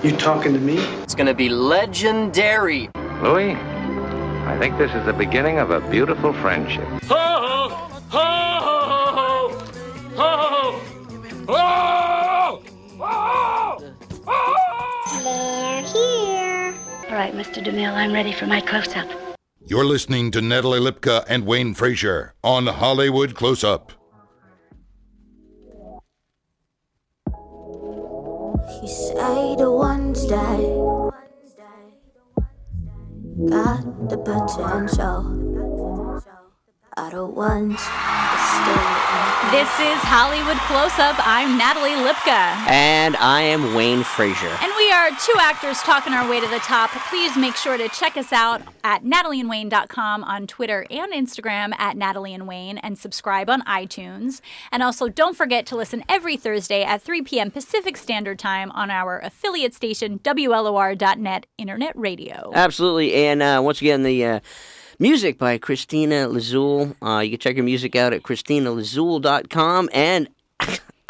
You talking to me? It's gonna be legendary. Louis, I think this is the beginning of a beautiful friendship. Ho, ho, ho, ho, ho, ho, ho. They're here. All right, Mr. DeMille, I'm ready for my close-up. You're listening to Natalie Lipka and Wayne Frazier on Hollywood Close-Up. You say the ones that got the potential are the ones that stay. This is Hollywood Close-Up. I'm Natalie Lipka. And I am Wayne Frazier. And we are two actors talking our way to the top. Please make sure to check us out at natalieandwayne.com, on Twitter and Instagram at Natalie and Wayne, and subscribe on iTunes. And also don't forget to listen every Thursday at 3 p.m. Pacific Standard Time on our affiliate station, WLOR.net Internet Radio. Absolutely. And once again, the music by Cristina Lizzul. You can check her music out at CristinaLizzul.com. And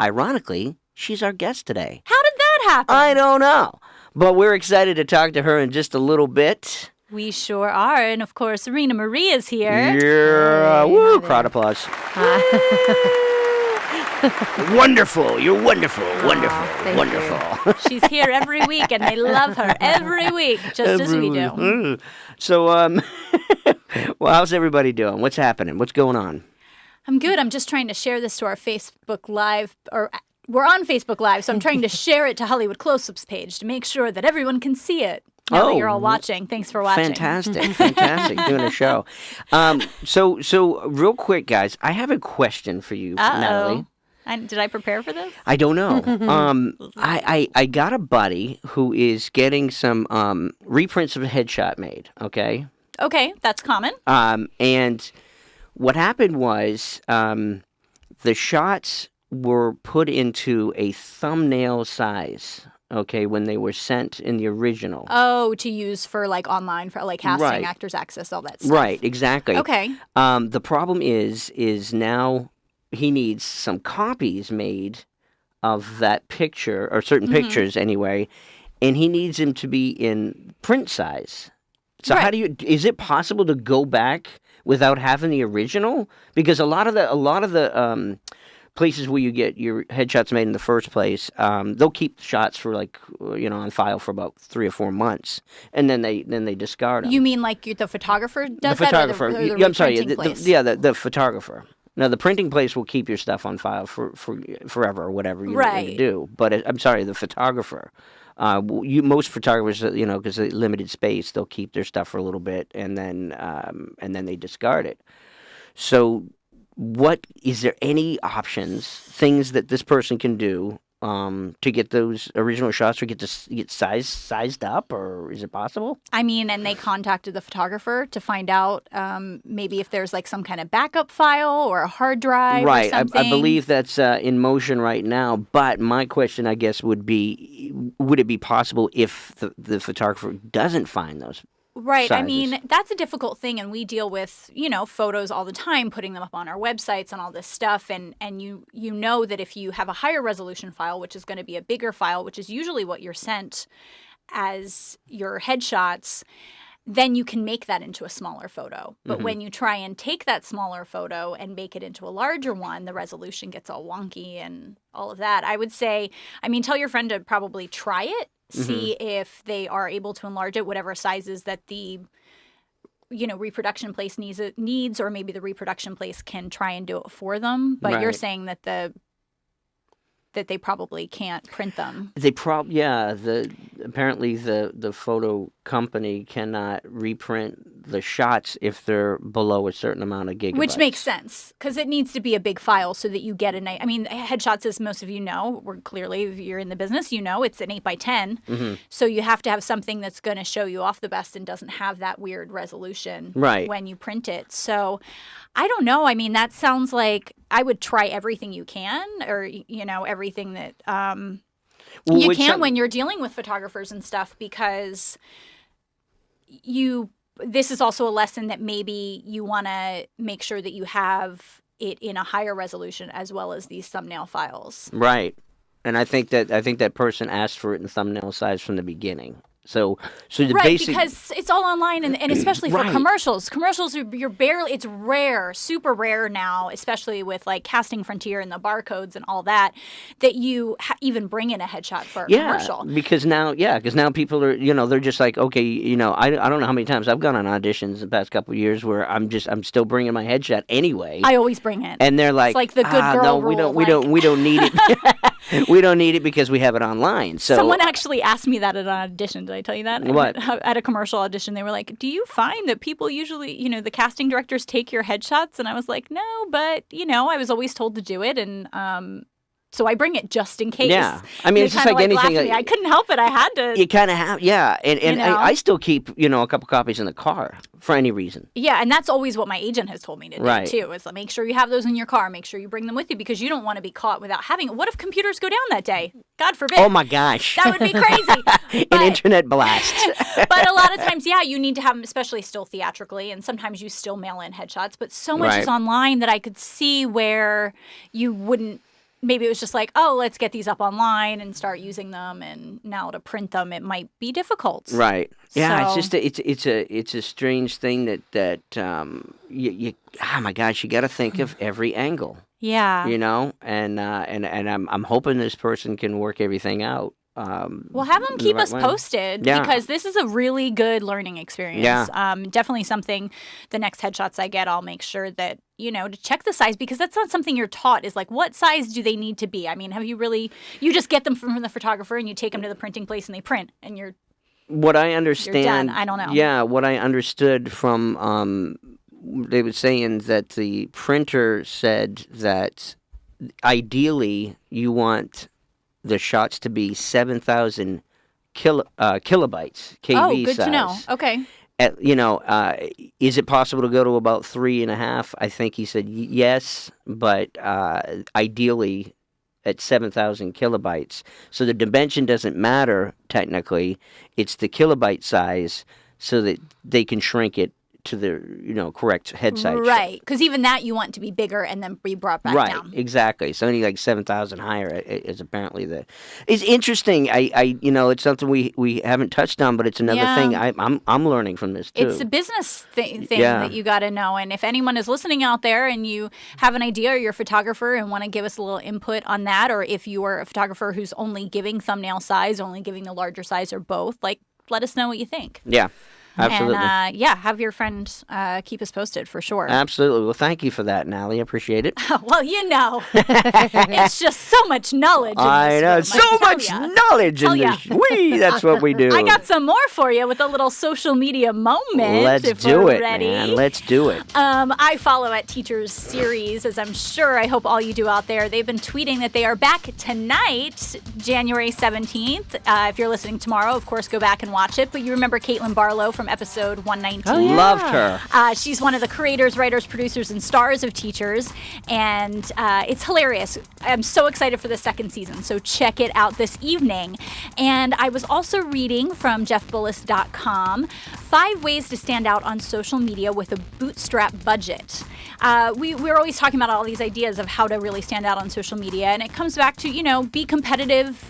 ironically, she's our guest today. How did that happen? I don't know. But we're excited to talk to her in just a little bit. We sure are. And of course, Rena Marie is here. Yeah. Woo! Crowd applause. Wonderful. You're wonderful. Wonderful. Wonderful. She's here every week, and they love her every week, just as we do. So, well, how's everybody doing? What's happening? What's going on? I'm good. I'm just trying to share this to our Facebook Live, or we're on Facebook Live, so I'm trying to share it to Hollywood Close-Ups page to make sure that everyone can see it. Now that you're all watching. Thanks for watching. Fantastic. Doing a show. So real quick, guys, I have a question for you, Natalie. Did I prepare for this? I don't know. I got a buddy who is getting some reprints of a headshot made, okay? Okay, that's common. And what happened was the shots were put into a thumbnail size, okay, when they were sent in the original. Oh, to use for like online, for like casting, actors access, all that stuff. Right, exactly. Okay. The problem is now he needs some copies made of that picture, or certain pictures anyway, and he needs them to be in print size. So how do you? Is it possible to go back without having the original? Because a lot of the places where you get your headshots made in the first place, they'll keep shots for on file for about 3 or 4 months, and then they discard them. You mean like the photographer does the photographer. that? Or the I'm sorry. the photographer. Now, the printing place will keep your stuff on file for forever or whatever you want to do. But I'm sorry, the photographer. Most photographers, because they limited space, they'll keep their stuff for a little bit and then they discard it. So, is there any options, things that this person can do to get those original shots or get sized up, or is it possible? I mean, and they contacted the photographer to find out maybe if there's like some kind of backup file or a hard drive or something. I believe that's in motion right now, but my question, I guess, would be, would it be possible if the photographer doesn't find those? Right. Sizes. I mean, that's a difficult thing, and we deal with, photos all the time, putting them up on our websites and all this stuff, and you know that if you have a higher resolution file, which is going to be a bigger file, which is usually what you're sent as your headshots, then you can make that into a smaller photo. But when you try and take that smaller photo and make it into a larger one, the resolution gets all wonky and all of that. I would say, tell your friend to probably try it. See if they are able to enlarge it, whatever sizes that the reproduction place needs, or maybe the reproduction place can try and do it for them. But you're saying that they probably can't print them. Apparently the photo company cannot reprint the shots if they're below a certain amount of gigabytes. Which makes sense, because it needs to be a big file so that you get headshots, as most of you know, if you're in the business, it's an 8x10. So you have to have something that's going to show you off the best and doesn't have that weird resolution when you print it. So I don't know. That sounds like I would try everything you can, or, everything that you can when you're dealing with photographers and stuff, because this is also a lesson that maybe you want to make sure that you have it in a higher resolution as well as these thumbnail files. Right. And I think that person asked for it in thumbnail size from the beginning. So the right, basic, because it's all online, and especially for Right. commercials. Commercials, it's rare, super rare now, especially with like Casting Frontier and the barcodes and all that you even bring in a headshot for a commercial. Because now people are, they're just like, okay, I don't know how many times I've gone on auditions the past couple of years where I'm still bringing my headshot anyway. I always bring it. And they're like, it's like the good girl no, rule. we don't need it. We don't need it because we have it online. So someone actually asked me that at an audition. Did I tell you that? What? At a commercial audition, they were like, do you find that people usually, the casting directors take your headshots? And I was like, no, but, I was always told to do it. And so I bring it just in case. Yeah. I mean, it's just like anything. I couldn't help it. I had to. You kind of have, yeah. And I still keep, a couple copies in the car for any reason. Yeah, and that's always what my agent has told me to do, Right. too, is make sure you have those in your car. Make sure you bring them with you because you don't want to be caught without having it. What if computers go down that day? God forbid. Oh, my gosh. That would be crazy. An internet blast. But a lot of times, yeah, you need to have them, especially still theatrically, and sometimes you still mail in headshots. But so much Right. is online that I could see where you wouldn't. Maybe it was just like, oh, let's get these up online and start using them, and now to print them, it might be difficult. Right. Yeah, So- it's a strange thing that you oh my gosh, you got to think of every angle, Yeah. and I'm hoping this person can work everything out. Well, have them the keep right us way. posted Yeah. because this is a really good learning experience. Yeah. Definitely something the next headshots I get, I'll make sure that, to check the size because that's not something you're taught is like, what size do they need to be? I mean, you just get them from the photographer and you take them to the printing place and they print and you're What I understand, done. I don't know. Yeah, what I understood from they were saying that the printer said that ideally you want the shots to be 7,000 kilobytes, KV oh, good size. to know. Okay. Is it possible to go to about 3.5? I think he said yes, but ideally at 7,000 kilobytes. So the dimension doesn't matter technically. It's the kilobyte size so that they can shrink it to the correct head size. Right, because even that you want to be bigger and then be brought back Right, down. exactly. So only like 7,000 higher is apparently It's interesting. I it's something we haven't touched on, but it's another thing I'm learning from this too. It's a business thing Yeah. that you got to know. And if anyone is listening out there and you have an idea or you're a photographer and want to give us a little input on that, or if you are a photographer who's only giving thumbnail size, only giving the larger size, or both, let us know what you think. Yeah. Absolutely. And have your friend keep us posted for sure. Absolutely. Well, thank you for that, Natalie. I appreciate it. Well, it's just so much knowledge. In I this know. room, So tell much ya. knowledge in Tell ya. this. That's what we do. I got some more for you with a little social media moment. Let's if do we're it, ready. man. Let's do it. I follow at Teachers Series, as I'm sure I hope all you do out there. They've been tweeting that they are back tonight, January 17th. If you're listening tomorrow, of course, go back and watch it. But you remember Caitlin Barlow from episode 119. Loved her. She's one of the creators, writers, producers, and stars of Teachers, and it's hilarious. I'm so excited for the second season, so check it out this evening. And I was also reading from jeffbullis.com 5 ways to stand out on social media with a bootstrap budget. We're always talking about all these ideas of how to really stand out on social media, and it comes back to, be competitive.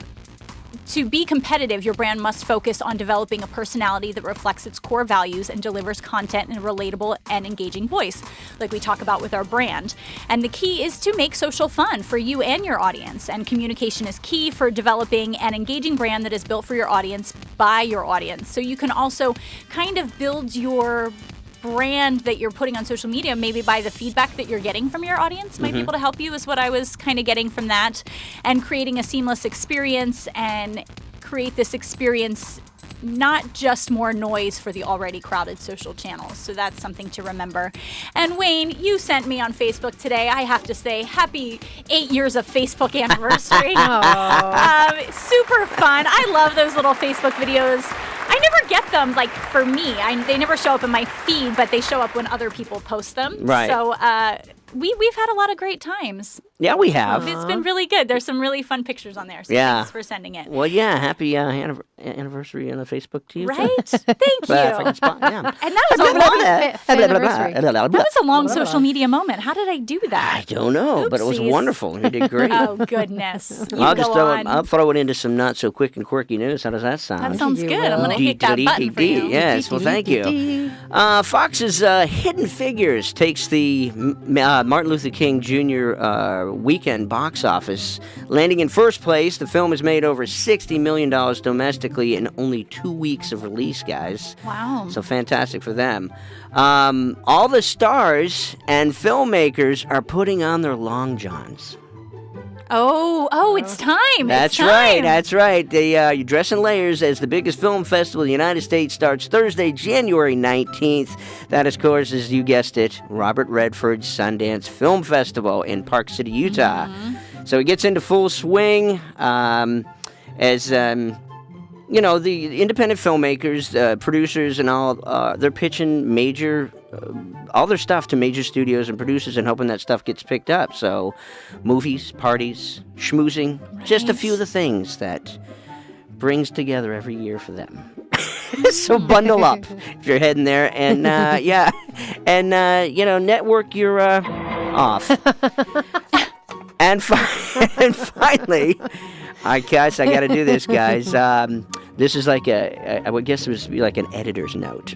To be competitive, your brand must focus on developing a personality that reflects its core values and delivers content in a relatable and engaging voice, like we talk about with our brand. And the key is to make social fun for you and your audience. And communication is key for developing an engaging brand that is built for your audience by your audience. So you can also kind of build your brand that you're putting on social media, maybe by the feedback that you're getting from your audience, might be able to help you, is what I was kind of getting from that. And creating a seamless experience and create this experience, not just more noise for the already crowded social channels. So that's something to remember. And Wayne, you sent me on Facebook today, I have to say, happy 8 years of Facebook anniversary. Super fun. I love those little Facebook videos. I never get them, for me. They never show up in my feed, but they show up when other people post them. Right. So we've had a lot of great times. Yeah, we have. It's been really good. There's some really fun pictures on there. So thanks for sending it. Well, yeah, happy anniversary on the Facebook to you. Right? Thank you. If I can spot, yeah. And that was a long social media moment. How did I do that? I don't know, but it was wonderful. You did great. Oh, goodness. I'll throw it into some not so quick and quirky news. How does that sound? That sounds good. I'm going to hit that button for you. Yes, well, thank you. Fox's Hidden Figures takes the Martin Luther King Jr. Weekend box office, landing in first place. The film has made over $60 million domestically in only 2 weeks of release, guys. Wow. So fantastic for them. All the stars and filmmakers are putting on their long johns. Oh, it's time. That's right. You dress in layers as the biggest film festival in the United States starts Thursday, January 19th. That, of course, is, you guessed it, Robert Redford's Sundance Film Festival in Park City, Utah. Mm-hmm. So it gets into full swing as... the independent filmmakers, producers, and all, they're pitching all their stuff to major studios and producers and hoping that stuff gets picked up. So, movies, parties, schmoozing, just a few of the things that brings together every year for them. So bundle up if you're heading there, and network your off. And finally. I guess I got to do this, guys. This is like I would guess it would be like an editor's note,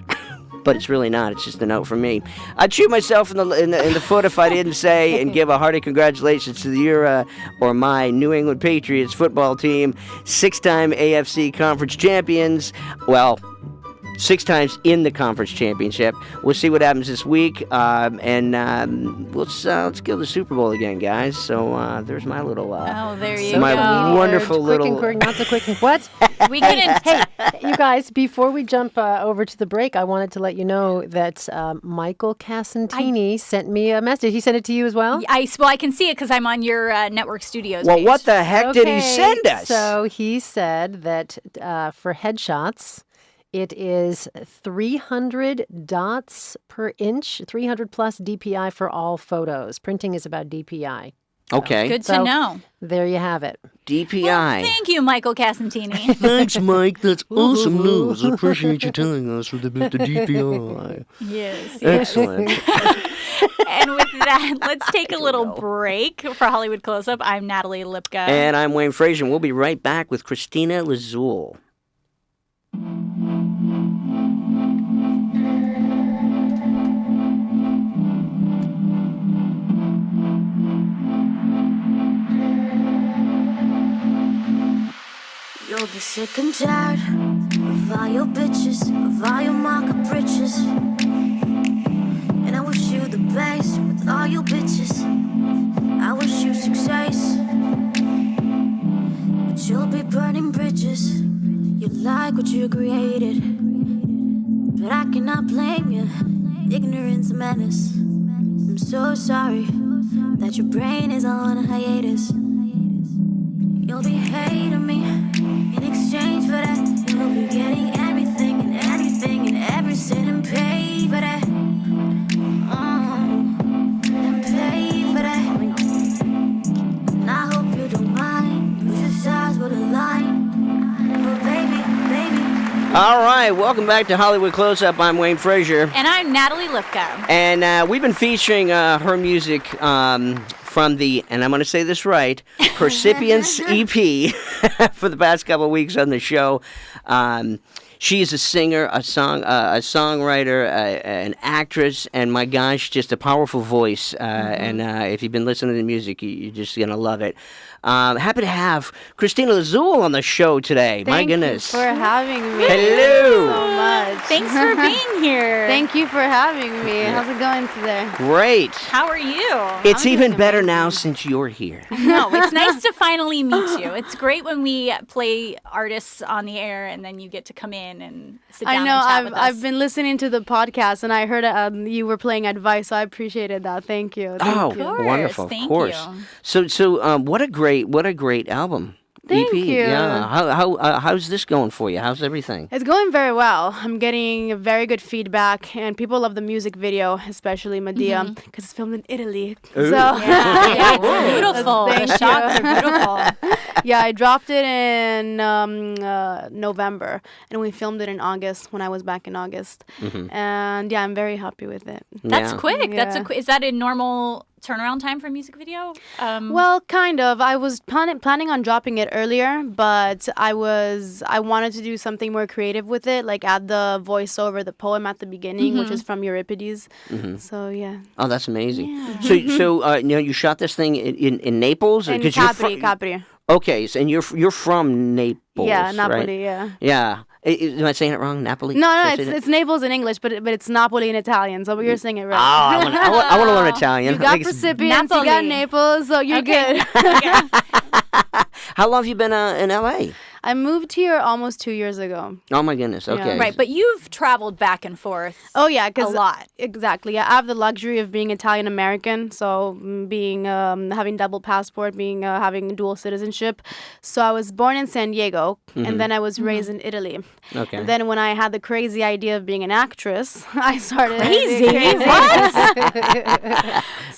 but it's really not. It's just a note from me. I'd shoot myself in the foot if I didn't say and give a hearty congratulations to my New England Patriots football team, 6-time AFC Conference champions. Well, 6 times in the conference championship. We'll see what happens this week, and let's go to the Super Bowl again, guys. So there's my little. There you my go. wonderful quick little. And quick, not so quick. What? We couldn't. Hey, you guys! Before we jump over to the break, I wanted to let you know that Michael Casantini sent me a message. He sent it to you as well. I can see it because I'm on your network studios. Well, page. what the heck did he send us? So he said that for headshots, it is 300 dots per inch, 300 plus DPI for all photos. Printing is about DPI. Okay. Good to know. There you have it. DPI. Well, thank you, Michael Casantini. Thanks, Mike. That's awesome news. I appreciate you telling us with the DPI. Yes. Excellent. And with that, let's take a little break for Hollywood Close-Up. I'm Natalie Lipka. And I'm Wayne Frazier. We'll be right back with Cristina Lizzul. You'll be sick and tired of all your bitches, of all your market britches. And I wish you the best with all your bitches. I wish you success, but you'll be burning bridges. You like what you created, but I cannot blame you. Ignorance and madness. I'm so sorry that your brain is on a hiatus. You'll be hating me in exchange for that. You'll be getting everything and anything and every cent and pay for that. And pay for that. And I hope you don't mind. Your stars will align. But baby. All right, welcome back to Hollywood Close-Up. I'm Wayne Frazier. And I'm Natalie Lipka. And we've been featuring her music from the, and I'm going to say this right, Percipience EP for the past couple of weeks on the show. She is a singer, a songwriter, an actress, and my gosh, just a powerful voice. And if you've been listening to the music, you're just going to love it. Happy to have Cristina Lizzul on the show today. My goodness. Thank you for having me. Hello. So much. Thanks for being here. Thank you for having me. How's it going today? Great. How are you? It's even better now since you're here. No, it's nice to finally meet you. It's great when we play artists on the air and then you get to come in and sit down and chat with us. I've been listening to the podcast and I heard you were playing Advice, so I appreciated that. Thank you. Wonderful. Thank of course. you. So what a great album. Thank you. Yeah. How's this going for you? How's everything? It's going very well. I'm getting very good feedback, and people love the music video, especially Medea, because it's filmed in Italy. Ooh. So Yeah, it's beautiful. Thank The shots are beautiful. yeah, I dropped it in November, and we filmed it in August when I was back in August. And yeah, I'm very happy with it. That's Yeah. quick. Yeah. Is that a normal turnaround time for a music video? Well, kind of. I was planning on dropping it earlier, but I wanted to do something more creative with it, like add the voiceover, the poem at the beginning, which is from Euripides. So yeah. Oh, that's amazing. So you shot this thing in Naples? In 'Cause Capri. Okay, so, and you're from Naples, Yeah, right? Napoli. Yeah. Yeah. Am I saying it wrong? Napoli? No, Did I say that? it's Naples in English, but it's Napoli in Italian. So you're saying it right. I want to learn Italian. You got Percipience, you got Napoli. Naples, so you're good. How long have you been in LA? I moved here almost 2 years ago. Oh my goodness. Okay. Right, but you've traveled back and forth. Oh yeah, a lot. Exactly. Yeah, I have the luxury of being Italian American, so being having double passport, being having dual citizenship. So I was born in San Diego, and then I was raised in Italy. Okay. And then when I had the crazy idea of being an actress, I started Crazy? What?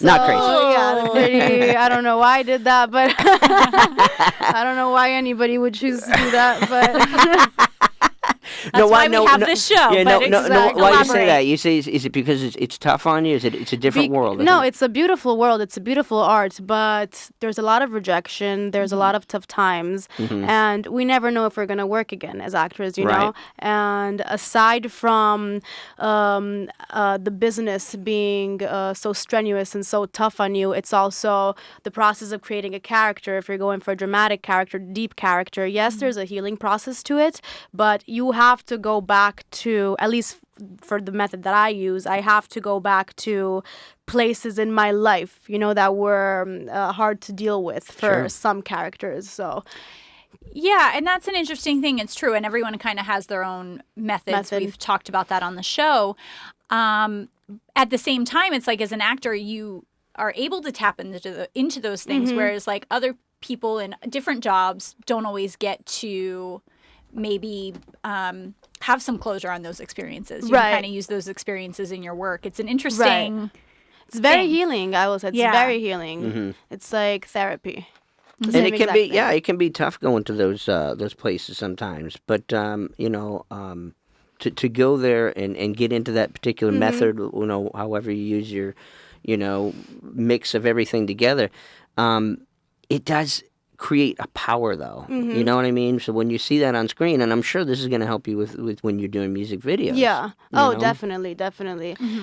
Not crazy. Yeah, I don't know why I did that, but I don't know why anybody would choose to do that, but. That's why we have this show. Yeah, but why you say elaborate. that? You say is it because it's tough on you? Is it it's a different world? No, it's a beautiful world. It's a beautiful art, but there's a lot of rejection. There's a lot of tough times, and we never know if we're gonna work again as actors, you know. And aside from the business being so strenuous and so tough on you, it's also the process of creating a character. If you're going for a dramatic character, deep character, yes, there's a healing process to it, but you have to go back to, at least for the method that I use, I have to go back to places in my life, you know, that were hard to deal with for some characters. So Yeah, and that's an interesting thing. It's true, and everyone kind of has their own methods. We've talked about that on the show. At the same time, it's like as an actor, you are able to tap into those things, whereas like other people in different jobs don't always get to maybe have some closure on those experiences. You can kind of use those experiences in your work. It's an interesting It's very thing. healing, I will say. It's very healing. It's like therapy. The And same it can exact be, thing. yeah, it can be tough going to those places sometimes. But you know, to go there and get into that particular method, you know, however you use your, you know, mix of everything together, it does create a power, though. You know what I mean? So when you see that on screen, and I'm sure this is going to help you with when you're doing music videos. Yeah. you Oh, know? definitely.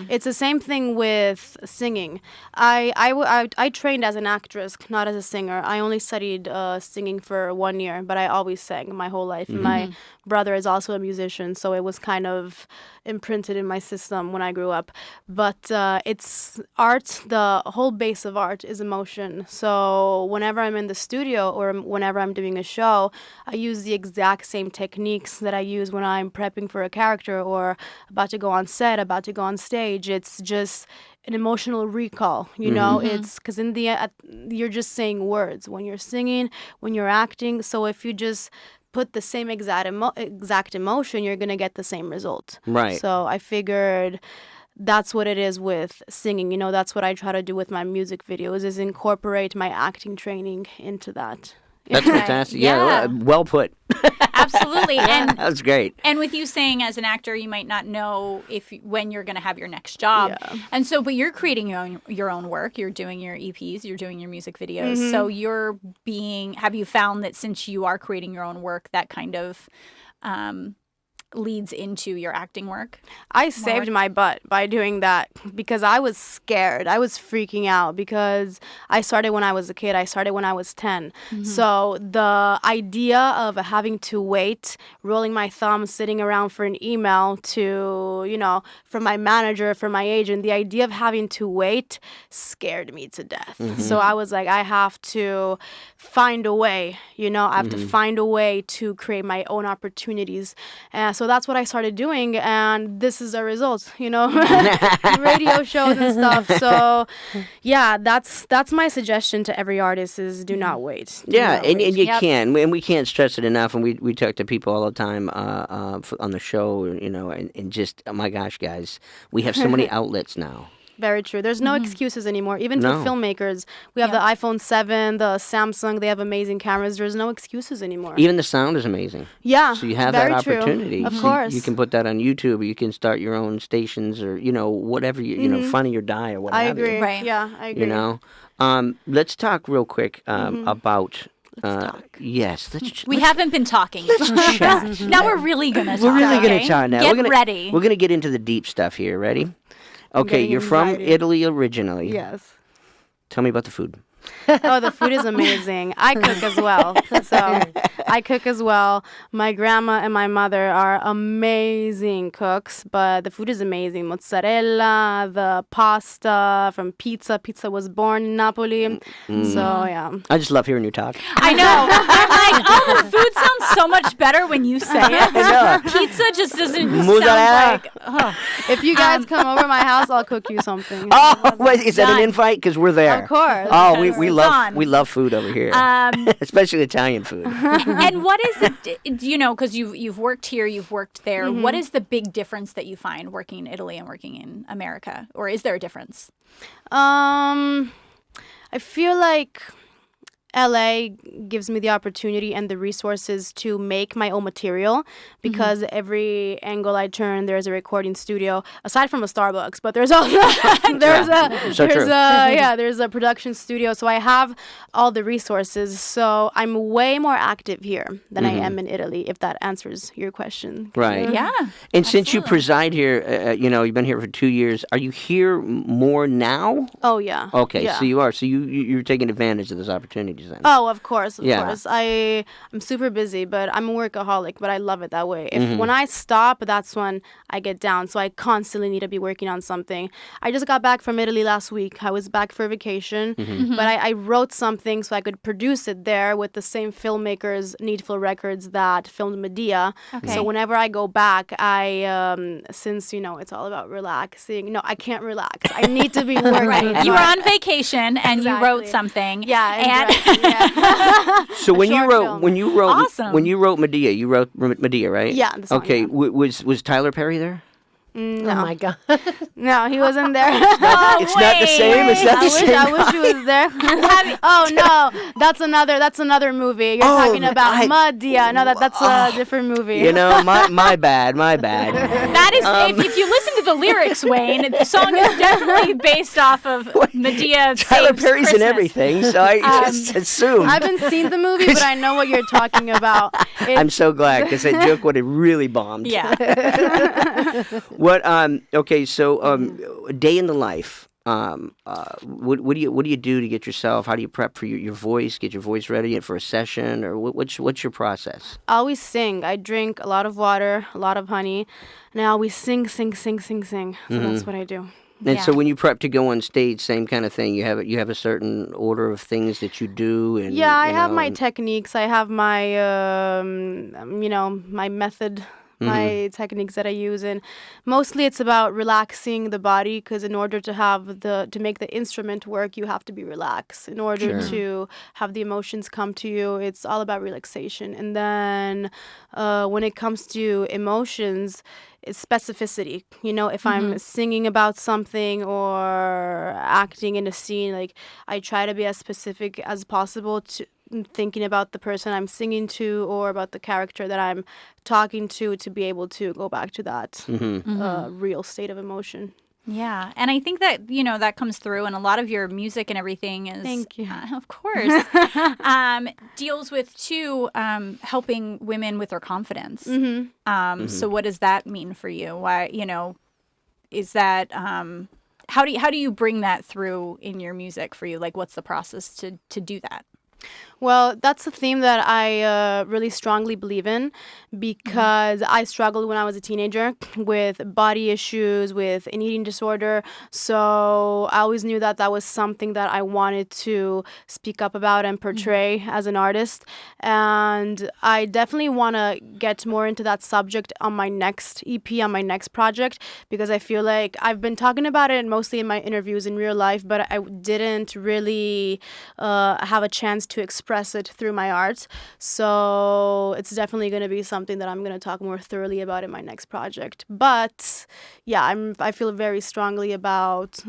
It's the same thing with singing. I trained as an actress, not as a singer. I only studied singing for 1 year, but I always sang my whole life. My brother is also a musician, so it was kind of imprinted in my system when I grew up. But it's art. The whole base of art is emotion. So whenever I'm in the studio or whenever I'm doing a show, I use the exact same techniques that I use when I'm prepping for a character or about to go on set, about to go on stage. It's just an emotional recall, you know. It's because in the you're just saying words when you're singing, when you're acting. So if you just put the same exact emotion, you're gonna get the same result. Right. So I figured that's what it is with singing. You know, that's what I try to do with my music videos, is incorporate my acting training into that. That's fantastic. Yeah, well put. Absolutely. And That's great. And with you saying as an actor, you might not know when you're going to have your next job. Yeah. And so, but you're creating your own work. You're doing your EPs. You're doing your music videos. So have you found that since you are creating your own work, that kind of leads into your acting work? I saved my butt by doing that because I was scared. I was freaking out because I started when I was a kid. I started when I was 10. So the idea of having to wait, rolling my thumbs, sitting around for an email to, you know, from my manager, from my agent, the idea of having to wait scared me to death. So I was like, I have to find a way, you know, I have to find a way to create my own opportunities. So So that's what I started doing, and this is the result, radio shows and stuff. So yeah, that's my suggestion to every artist is do not wait. And you can, and we can't stress it enough. And we talk to people all the time on the show, and just, oh my gosh, guys, we have so many outlets now. Very true. There's no excuses anymore. Even for filmmakers, we have the iPhone 7, the Samsung. They have amazing cameras. There's no excuses anymore. Even the sound is amazing. Yeah, so you have that opportunity. Of course, you can put that on YouTube. Or you can start your own stations, or whatever Funny or Die, or whatever. I agree. Right. Yeah, I agree. Let's talk real quick about. Let's talk. Yes, we haven't been talking. Let's chat. Now we're really gonna talk. We're really gonna chat now. Get ready. We're gonna get into the deep stuff here. Ready? Okay, you're from Italy originally. Yes. Tell me about the food. Oh, the food is amazing. I cook as well. My grandma and my mother are amazing cooks, but the food is amazing. Mozzarella, the pasta from pizza. Pizza was born in Napoli. So, yeah. I just love hearing you talk. I know. I'm like, the food sounds so much better when you say it. Pizza just doesn't sound like... If you guys come over my house, I'll cook you something. Oh, wait, is that an invite? Because we're there. Of course. Oh, we love food over here, especially Italian food. And what is it? Because you've worked here, you've worked there. What is the big difference that you find working in Italy and working in America, or is there a difference? I feel like LA gives me the opportunity and the resources to make my own material because every angle I turn, there's a recording studio aside from a Starbucks, but there's also there's a production studio. So I have all the resources. So I'm way more active here than I am in Italy, if that answers your question. Right. Yeah. And since you preside here, you've been here for 2 years. Are you here more now? Oh yeah. Okay, yeah. so you are. So you're taking advantage of this opportunity. Then. Oh, of course, of course. I'm super busy, but I'm a workaholic, but I love it that way. When I stop, that's when I get down. So I constantly need to be working on something. I just got back from Italy last week. I was back for vacation, but I wrote something so I could produce it there with the same filmmakers, Needful Records, that filmed Medea. Okay. So whenever I go back, since it's all about relaxing. No, I can't relax. I need to be working. Right. You were on vacation and you wrote something. Yeah. So when you wrote Medea, you wrote Medea, right? Yeah. The song, okay. Yeah. Was Tyler Perry there? No. Oh my God. No, he wasn't there. It's not the same. It's not the same. I wish he was there. Oh no, that's another movie. You're talking about Medea. No, that's a different movie. My bad. That is, if you listen to the lyrics, Wayne, the song is definitely based off of Medea. Tyler Perry's Christmas. in everything, so I just assumed. I haven't seen the movie, but I know what you're talking about. I'm so glad because that joke would have really bombed. Yeah. What? Okay. So, day in the life. What do you do to get yourself? How do you prep for your voice? Get your voice ready for a session, or what's your process? I always sing. I drink a lot of water, a lot of honey, and I always sing. So that's what I do. And so when you prep to go on stage, same kind of thing. You have a certain order of things that you do, and I have my techniques. I have my my method. My techniques that I use, and mostly it's about relaxing the body, because in order to make the instrument work, you have to be relaxed. In order to have the emotions come to you, it's all about relaxation. And then when it comes to emotions, it's specificity. If I'm singing about something or acting in a scene, like I try to be as specific as possible to thinking about the person I'm singing to or about the character that I'm talking to be able to go back to that real state of emotion. Yeah, and I think that, that comes through, and a lot of your music and everything is... Thank you. Of course. Deals with, too, helping women with their confidence. So what does that mean for you? Why, is that... How do you bring that through in your music for you? Like, what's the process to do that? Well, that's a theme that I really strongly believe in because I struggled when I was a teenager with body issues, with an eating disorder. So I always knew that that was something that I wanted to speak up about and portray as an artist. And I definitely want to get more into that subject on my next EP, on my next project, because I feel like I've been talking about it mostly in my interviews in real life, but I didn't really have a chance to express it through my art. So it's definitely going to be something that I'm going to talk more thoroughly about in my next project. But yeah, I feel very strongly about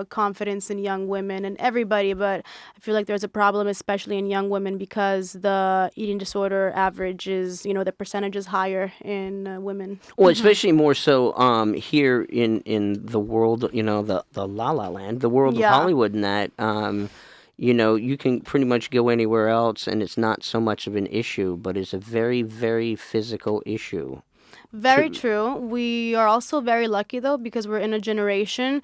confidence in young women and everybody, but I feel like there's a problem, especially in young women, because the eating disorder average is, the percentage is higher in women. Well, especially more so here in the world, the La La Land, the world of Hollywood, and that. You can pretty much go anywhere else and it's not so much of an issue, but it's a very, very physical issue. Very true. We are also very lucky, though, because we're in a generation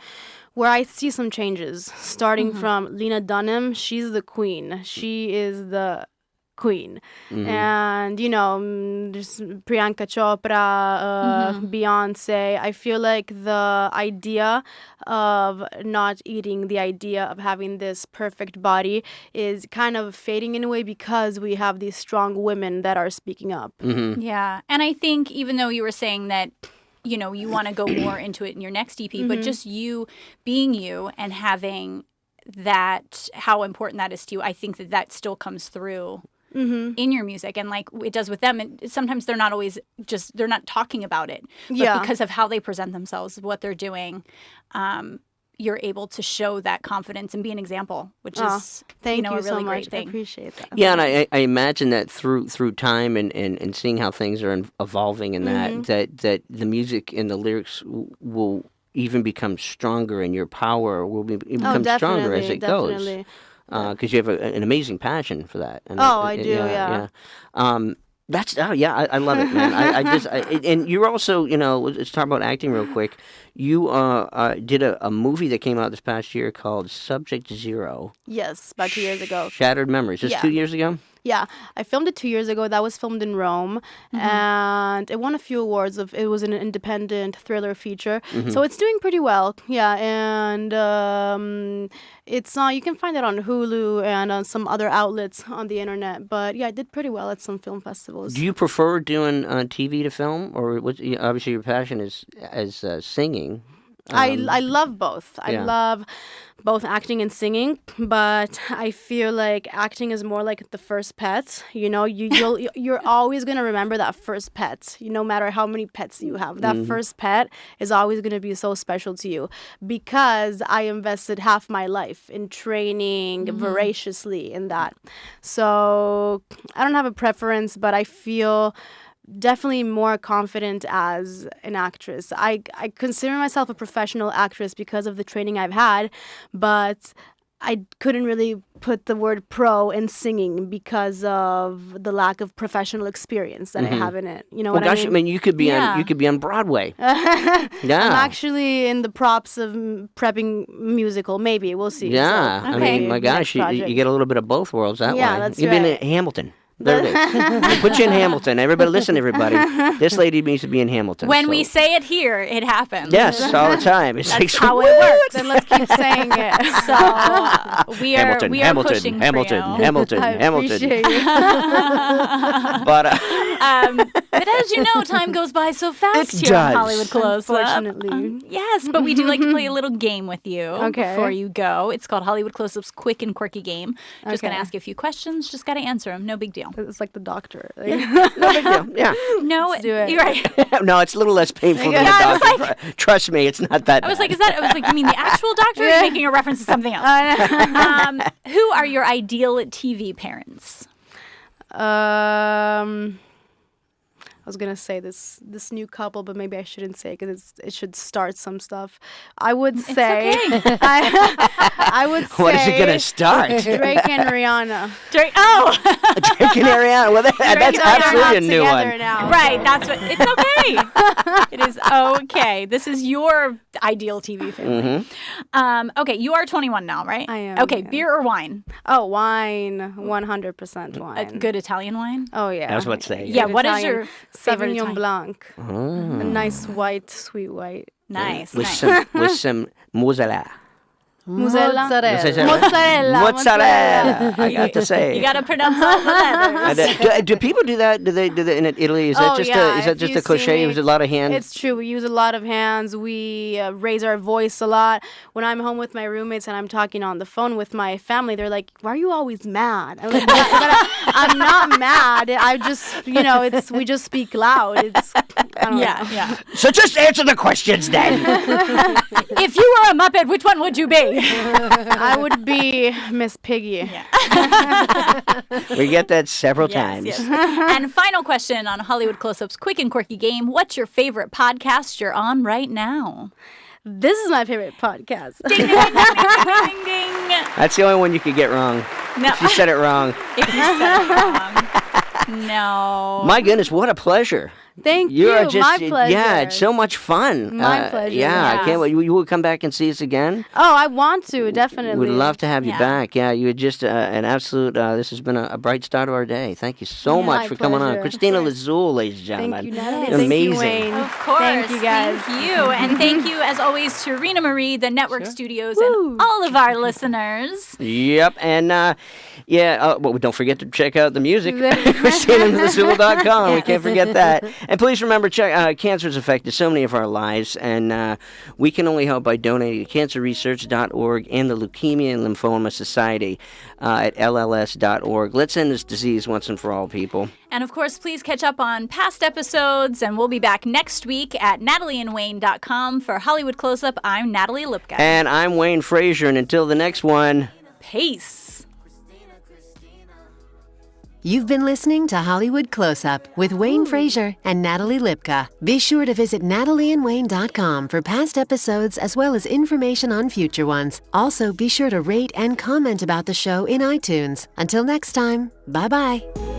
where I see some changes, starting from Lena Dunham. She's the queen. She is the queen. And, just Priyanka Chopra, Beyonce. I feel like the idea of not eating, the idea of having this perfect body is kind of fading in a way because we have these strong women that are speaking up. Yeah. And I think even though you were saying that, you want to go more into it in your next EP, but just you being you and having that, how important that is to you, I think that still comes through in your music, and like it does with them. And sometimes they're not always they're not talking about it, but because of how they present themselves, what they're doing, you're able to show that confidence and be an example, which is thank you a really so great much. thing. I appreciate that. Yeah, and I imagine that through time and seeing how things are evolving and that the music and the lyrics will even become stronger, and your power will become stronger as it goes. Because you have an amazing passion for that. And I do, yeah. I love it, man. And you're also, let's talk about acting real quick. You did a movie that came out this past year called Subject Zero. Yes, about 2 years ago. Shattered Memories. Just 2 years ago? Yeah, I filmed it 2 years ago. That was filmed in Rome, and it won a few awards. It was an independent thriller feature, so it's doing pretty well. Yeah, and it's you can find it on Hulu and on some other outlets on the internet. But yeah, I did pretty well at some film festivals. Do you prefer doing TV to film, or obviously your passion is as singing? I love both. I love both acting and singing, but I feel like acting is more like the first pet. You're always gonna remember that first pet. No matter how many pets you have, that first pet is always gonna be so special to you because I invested half my life in training voraciously in that. So I don't have a preference, but I feel definitely more confident as an actress. I consider myself a professional actress because of the training I've had, but I couldn't really put the word pro in singing because of the lack of professional experience that I have in it. You know what I mean? I mean, you could be on Broadway. I'm actually in the props of prepping musical. Maybe we'll see. Yeah, So, I mean, my gosh, you get a little bit of both worlds that way. That's You've been in Hamilton. There it is. Put you in Hamilton. Everybody, listen, everybody. This lady needs to be in Hamilton. When we say it here, it happens. Yes, all the time. It's That's how it works. Then let's keep saying it. So we are pushing for you. Hamilton. I appreciate you. But as you know, time goes by so fast here on Hollywood Close Up. Unfortunately. Yes, but we do like to play a little game with you before you go. It's called Hollywood Close Up's Quick and Quirky Game. Just going to ask you a few questions. Just got to answer them. No big deal. It's like the doctor. No big deal. Yeah. No, Let's do it. You're right. No, it's a little less painful than the doctor. Trust me, it's not that bad. I was like, you mean the actual doctor? Or are you making a reference to something else? Who are your ideal TV parents? I was gonna say this new couple, but maybe I shouldn't say because it should start some stuff. I would say, okay. I would say, What is it gonna start? Drake and Rihanna. Drake. Oh, Drake and Ariana. Well, that's absolutely a new one. Now, right. That's what. It's okay. It is okay. This is your ideal TV family. Okay, you are 21 now, right? I am. Okay, yeah. beer or wine? Oh, wine. 100% wine. Good Italian wine. Oh yeah. I was about to say. Yeah. Good What is Italian. your favorite Sauvignon Italian? Blanc? A nice white, sweet white. Nice. With nice. some mozzarella. Mozzarella. Mozzarella. Mozzarella. I got to say. You got to pronounce all the letters. Do people do that? Do they in Italy? Is that just a cliche? Is it a lot of hands? It's true. We use a lot of hands. We raise our voice a lot. When I'm home with my roommates and I'm talking on the phone with my family, they're like, "Why are you always mad?" I'm like, I'm not mad. I just, we just speak loud. It's, I don't know. Yeah. So just answer the questions then. If you were a Muppet, which one would you be? I would be Miss Piggy. We get that several times. Yes. And final question on Hollywood Close-Up's quick and quirky game. What's your favorite podcast you're on right now? This is my favorite podcast. Ding, ding, ding, ding, ding, ding, ding. That's the only one you could get wrong. No. If you said it wrong. If you said it wrong. No. My goodness, what a pleasure. Thank you. Are just, My pleasure. Yeah, it's so much fun. My pleasure. Yeah, Yes. I can't wait. You will come back and see us again? Oh, I want to, definitely. We'd love to have you Yeah. back. Yeah, you were just an absolute, this has been a bright start of our day. Thank you so much my for coming on. pleasure. Cristina Lizzul, ladies and gentlemen. Thank you, Natalie. Yes. Amazing. Thank you, Wayne. Of course. Thank you, guys. Thank you. And thank you, as always, to Rena Marie, the network studios, and all of our listeners. Yep, and well, don't forget to check out the music, CristinaLizzul.com. We can't forget that. And please remember, cancer has affected so many of our lives, and we can only help by donating to cancerresearch.org and the Leukemia and Lymphoma Society at lls.org. Let's end this disease once and for all, people. And of course, please catch up on past episodes, and we'll be back next week at natalieandwayne.com. For Hollywood Close-Up, I'm Natalie Lipka. And I'm Wayne Frazier, and until the next one, peace. You've been listening to Hollywood Close-Up with Wayne Frazier and Natalie Lipka. Be sure to visit natalieandwayne.com for past episodes as well as information on future ones. Also, be sure to rate and comment about the show in iTunes. Until next time, bye-bye.